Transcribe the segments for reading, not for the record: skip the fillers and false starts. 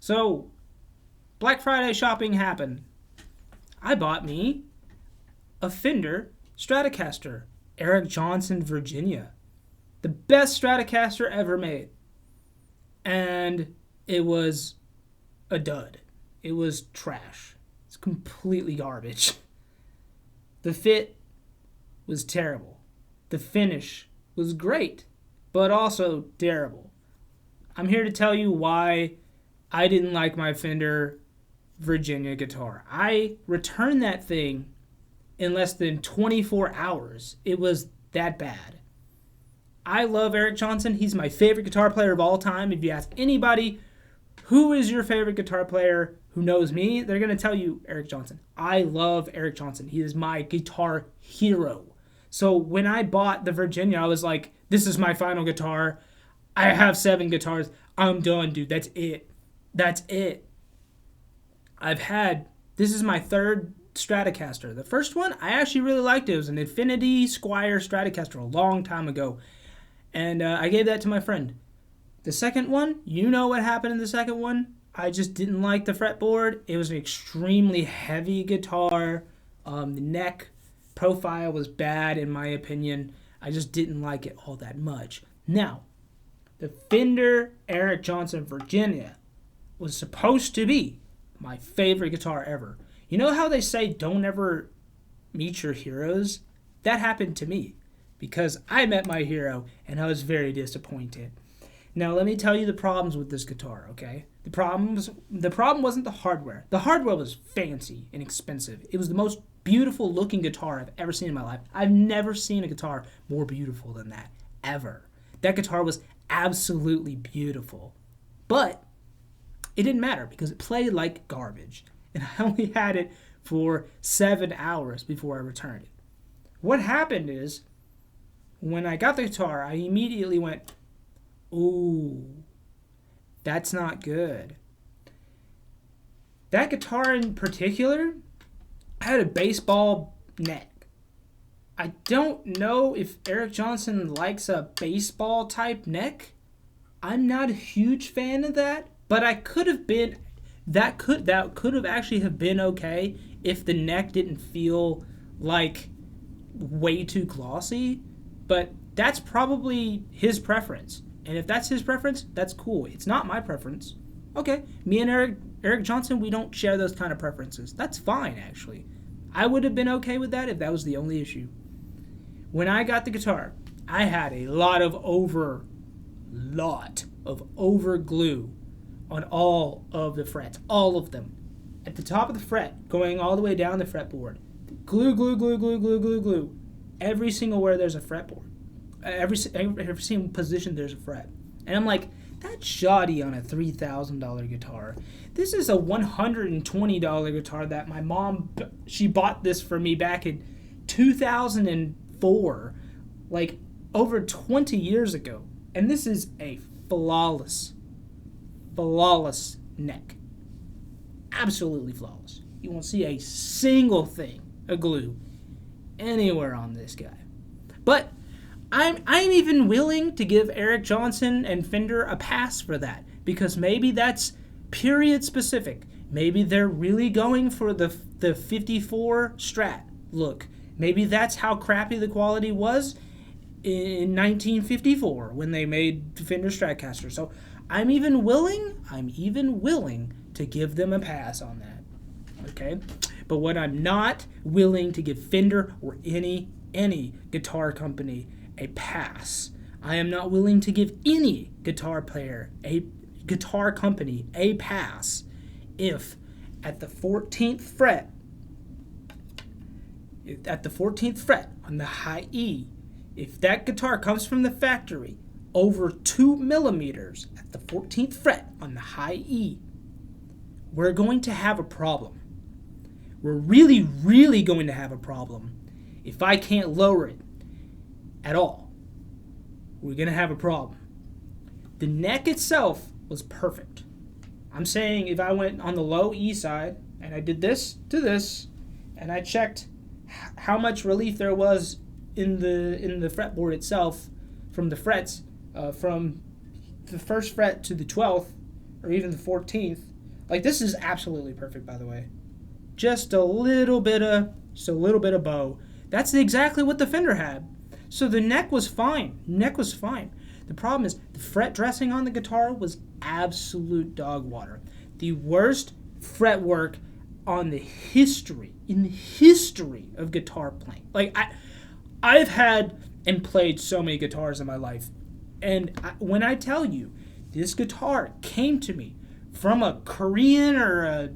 So, Black Friday shopping happened. I bought me a Fender Stratocaster, Eric Johnson, Virginia. The best Stratocaster ever made. And it was a dud. It was trash. It's completely garbage. The fit was terrible. The finish was great, but also terrible. I'm here to tell you why I didn't like my Fender Virginia guitar. I returned that thing in less than 24 hours. It was that bad. I love Eric Johnson. He's my favorite guitar player of all time. If you ask anybody, who is your favorite guitar player who knows me, they're going to tell you Eric Johnson. I love Eric Johnson. He is my guitar hero. So when I bought the Virginia, I was like, this is my final guitar. I have 7 guitars. I'm done, dude. That's it. That's it. This is my 3rd Stratocaster. The first one, I actually really liked it. It was an Infinity Squire Stratocaster a long time ago. And I gave that to my friend. The second one, you know what happened in the second one. I just didn't like the fretboard. It was an extremely heavy guitar. The neck profile was bad in my opinion. I just didn't like it all that much. Now, the Fender Eric Johnson Virginia was supposed to be my favorite guitar ever. You know how they say don't ever meet your heroes? That happened to me because I met my hero and I was very disappointed. Now, let me tell you the problems with this guitar, okay? The problem wasn't the hardware. The hardware was fancy and expensive. It was the most beautiful looking guitar I've ever seen in my life. I've never seen a guitar more beautiful than that, ever. That guitar was absolutely beautiful. But it didn't matter because it played like garbage. And I only had it for 7 hours before I returned it. What happened is, when I got the guitar, I immediately went, ooh, that's not good. That guitar in particular had a baseball neck. I don't know if Eric Johnson likes a baseball type neck. I'm not a huge fan of that, but I could have been that could have actually have been okay if the neck didn't feel like way too glossy, but that's probably his preference. And if that's his preference, that's cool. It's not my preference. Okay, me and Eric Johnson, we don't share those kind of preferences. That's fine, actually. I would have been okay with that if that was the only issue. When I got the guitar, I had a lot of over glue on all of the frets, all of them. At the top of the fret, going all the way down the fretboard. Glue. Every single where there's a fretboard. Every single position there's a fret. And I'm like, that's shoddy on a $3,000 guitar. This is a $120 guitar that my mom, she bought this for me back in 2004, like over 20 years ago. And this is a flawless neck. Absolutely flawless. You won't see a single thing of glue anywhere on this guy. But I'm even willing to give Eric Johnson and Fender a pass for that, because maybe that's period specific. Maybe they're really going for the 54 Strat look. Maybe that's how crappy the quality was in 1954 when they made Fender Stratocaster. So I'm even willing to give them a pass on that. Okay? But what I'm not willing to give Fender or any guitar company a pass. I am not willing to give any guitar player, a guitar company, a pass if at the 14th fret on the high E, if that guitar comes from the factory over 2 millimeters at the 14th fret on the high E, we're going to have a problem. We're really, really going to have a problem if I can't lower it at all. We're going to have a problem. The neck itself was perfect. I'm saying if I went on the low E side and I did this to this and I checked how much relief there was in the fretboard itself from the frets, from the first fret to the 12th or even the 14th, Like, this is absolutely perfect, by the way. Just a little bit of bow. That's exactly what the Fender had. So the neck was fine. The problem is the fret dressing on the guitar was absolute dog water. The worst fretwork in the history of guitar playing. Like, I've had and played so many guitars in my life. And when I tell you, this guitar came to me from a Korean or a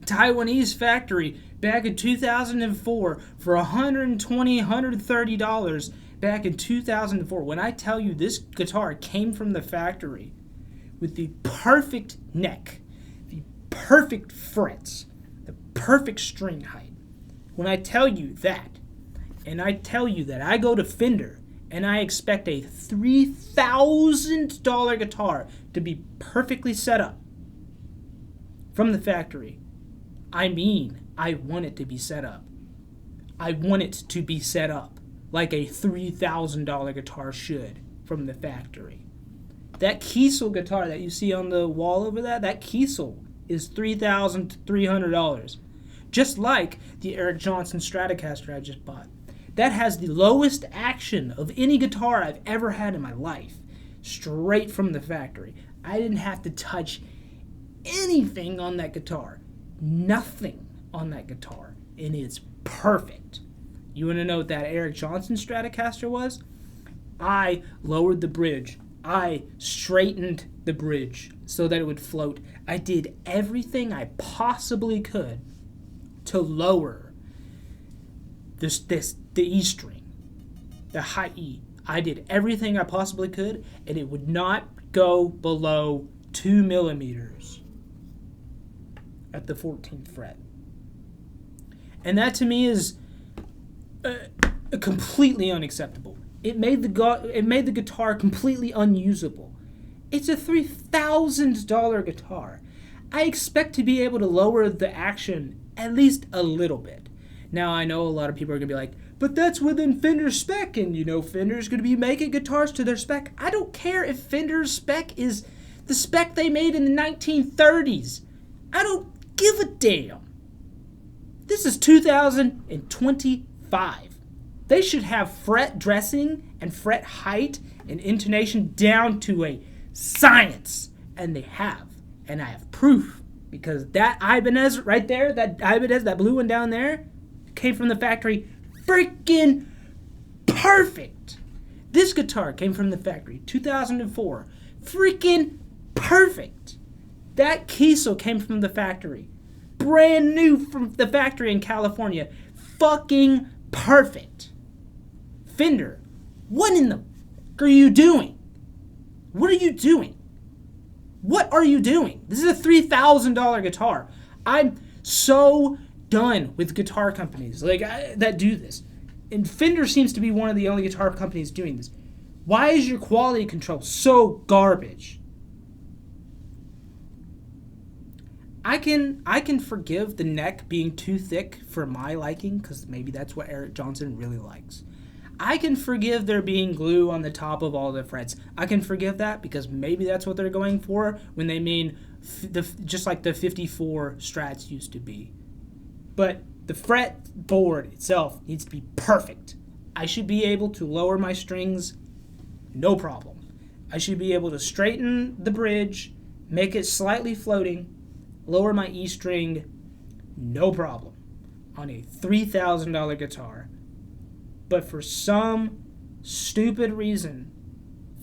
Taiwanese factory back in 2004 for $120, $130 back in 2004. When I tell you this guitar came from the factory with the perfect neck, the perfect frets, the perfect string height. When I tell you that, and I tell you that I go to Fender and I expect a $3,000 guitar to be perfectly set up from the factory, I mean, I want it to be set up. I want it to be set up like a $3,000 guitar should from the factory. That Kiesel guitar that you see on the wall over there, that Kiesel is $3,300. Just like the Eric Johnson Stratocaster I just bought. That has the lowest action of any guitar I've ever had in my life. Straight from the factory. I didn't have to touch anything on that guitar. Nothing on that guitar. And it's perfect. You want to know what that Eric Johnson Stratocaster was? I lowered the bridge. I straightened the bridge so that it would float. I did everything I possibly could to lower the E string, the high E. I did everything I possibly could, and it would not go below 2 millimeters at the 14th fret. And that to me is completely unacceptable. It made the guitar completely unusable. It's a $3,000 guitar. I expect to be able to lower the action at least a little bit. Now, I know a lot of people are going to be like, but that's within Fender's spec, and Fender's going to be making guitars to their spec. I don't care if Fender's spec is the spec they made in the 1930s. I don't give a damn. This is 2025. They should have fret dressing and fret height and intonation down to a science. And they have. And I have proof. Because that Ibanez right there, that blue one down there, came from the factory freaking perfect. This guitar came from the factory 2004. Freaking perfect. That Kiesel came from the factory. Brand new from the factory in California. Fucking perfect. Fender, what in the fuck are you doing? What are you doing? What are you doing? This is a $3,000 guitar. I'm so done with guitar companies that do this. And Fender seems to be one of the only guitar companies doing this. Why is your quality control so garbage? I can forgive the neck being too thick for my liking, because maybe that's what Eric Johnson really likes. I can forgive there being glue on the top of all the frets. I can forgive that because maybe that's what they're going for when they mean just like the 54 Strats used to be. But the fretboard itself needs to be perfect. I should be able to lower my strings, no problem. I should be able to straighten the bridge, make it slightly floating, lower my E string, no problem, on a $3,000 guitar. But for some stupid reason,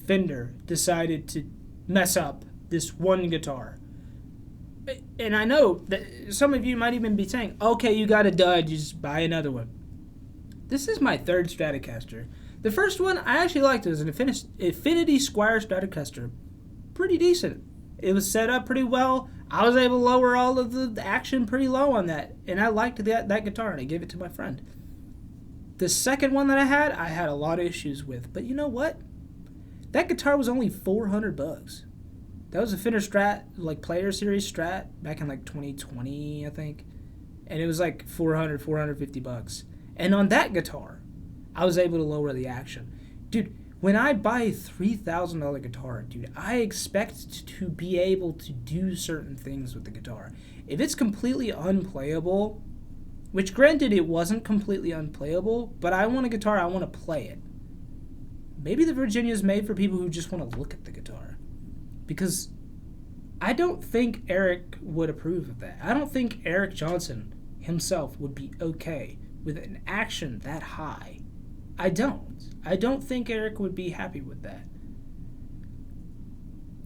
Fender decided to mess up this one guitar. And I know that some of you might even be saying, okay, you got a dud, you just buy another one. This is my third Stratocaster. The first one I actually liked. It was an Infinity Squire Stratocaster. Pretty decent. It was set up pretty well. I was able to lower all of the action pretty low on that. And I liked that guitar, and I gave it to my friend. The second one that I had a lot of issues with. But you know what? That guitar was only $400. That was a Fender Strat, Player Series Strat, back in 2020, I think. And it was $450. And on that guitar, I was able to lower the action. Dude, When I buy a $3,000 guitar, dude, I expect to be able to do certain things with the guitar. If it's completely unplayable, which granted it wasn't completely unplayable, but I want a guitar, I want to play it. Maybe the Virginia is made for people who just want to look at the guitar. Because I don't think Eric would approve of that. I don't think Eric Johnson himself would be okay with an action that high. I don't think Eric would be happy with that.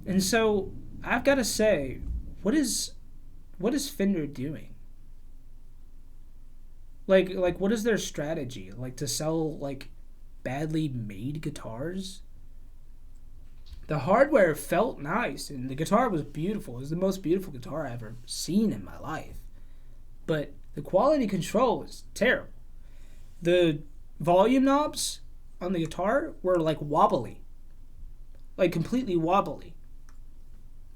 And so I've got to say, what is Fender doing? Like what is their strategy? Like to sell like badly made guitars? The hardware felt nice and the guitar was beautiful. It was the most beautiful guitar I've ever seen in my life. But the quality control was terrible. The volume knobs on the guitar were like wobbly. Like completely wobbly.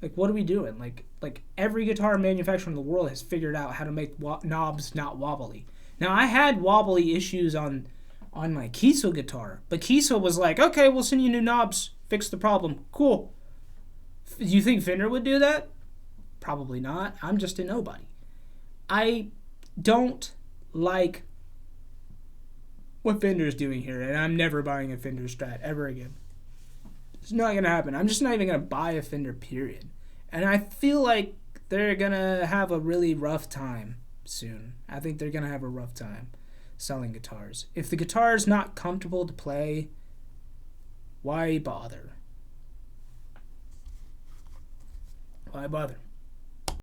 Like what are we doing? Like every guitar manufacturer in the world has figured out how to make knobs not wobbly. Now I had wobbly issues on my Kiesel guitar, but Kiesel was like, okay, we'll send you new knobs, fix the problem, cool. Do you think Fender would do that? Probably not. I'm just a nobody. I don't like what Fender's doing here, and I'm never buying a Fender Strat ever again. It's not going to happen. I'm just not even going to buy a Fender, period. And I feel like they're going to have a really rough time soon. I think they're going to have a rough time selling guitars. If the guitar is not comfortable to play, why bother? Why bother?